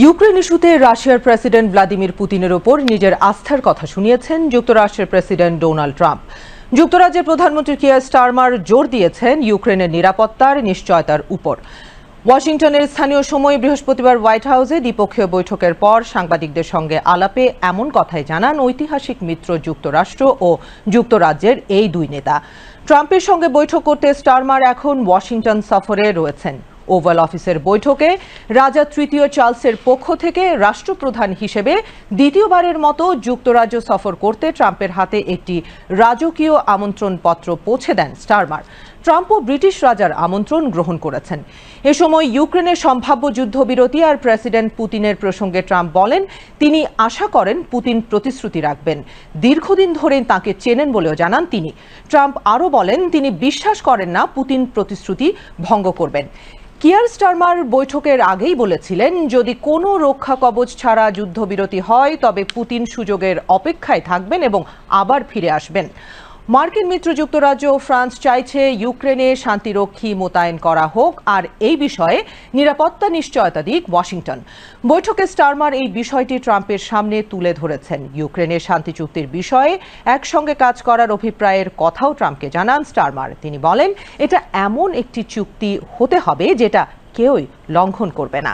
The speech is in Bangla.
ইউক্রেন ইস্যুতে রাশিয়ার প্রেসিডেন্ট ভ্লাদিমির পুতিনের ওপর নিজের আস্থার কথা শুনিয়েছেন যুক্তরাষ্ট্রের প্রেসিডেন্ট ডোনাল্ড ট্রাম্প। যুক্তরাজ্যের প্রধানমন্ত্রী কিয়ার স্টারমার জোর দিয়েছেন ইউক্রেনের নিরাপত্তার নিশ্চয়তার উপর। ওয়াশিংটনের স্থানীয় সময় বৃহস্পতিবার হোয়াইট হাউসে দ্বিপক্ষীয় বৈঠকের পর সাংবাদিকদের সঙ্গে আলাপে এমন কথাই জানান ঐতিহাসিক মিত্র যুক্তরাষ্ট্র ও যুক্তরাজ্যের এই দুই নেতা। ট্রাম্পের সঙ্গে বৈঠক করতে স্টারমার এখন ওয়াশিংটন সফরে রয়েছেন। ওভাল অফিসের বৈঠকে রাজা তৃতীয় চার্লসের পক্ষ থেকে রাষ্ট্রপ্রধান হিসেবে দ্বিতীয়বারের মতো যুক্তরাজ্য সফর করতে ট্রাম্পের হাতে একটি রাজকীয় আমন্ত্রণপত্র পৌঁছে দেন স্টারমার। ট্রাম্পও ব্রিটিশ রাজার আমন্ত্রণ গ্রহণ করেছেন। এ সময় ইউক্রেনের সম্ভাব্য যুদ্ধবিরতি আর প্রেসিডেন্ট পুতিনের প্রসঙ্গে ট্রাম্প বলেন, তিনি আশা করেন পুতিন প্রতিশ্রুতি রাখবেন। দীর্ঘদিন ধরে তাকে চেনেন বলেও জানান তিনি। ট্রাম্প আরও বলেন, তিনি বিশ্বাস করেন না পুতিন প্রতিশ্রুতি ভঙ্গ করবেন। কিয়ার স্টারমার বৈঠকের আগেই বলেছিলেন, যদি কোনো রক্ষা কবচ ছাড়া যুদ্ধবিরতি হয় তবে পুতিন সুযোগের অপেক্ষায় থাকবেন এবং আবার ফিরে আসবেন। মার্কিন মিত্র যুক্তরাজ্য ও ফ্রান্স চাইছে ইউক্রেনে শান্তিরক্ষী মোতায়েন করা হোক আর এই বিষয়ে নিরাপত্তা নিশ্চয়তা দিক ওয়াশিংটন। বৈঠকে স্টারমার এই বিষয়টি ট্রাম্পের সামনে তুলে ধরেছেন। ইউক্রেনের শান্তি চুক্তির বিষয়ে একসঙ্গে কাজ করার অভিপ্রায়ের কথাও ট্রাম্পকে জানান স্টারমার। তিনি বলেন, এটা এমন একটি চুক্তি হতে হবে যেটা কেউই লঙ্ঘন করবে না।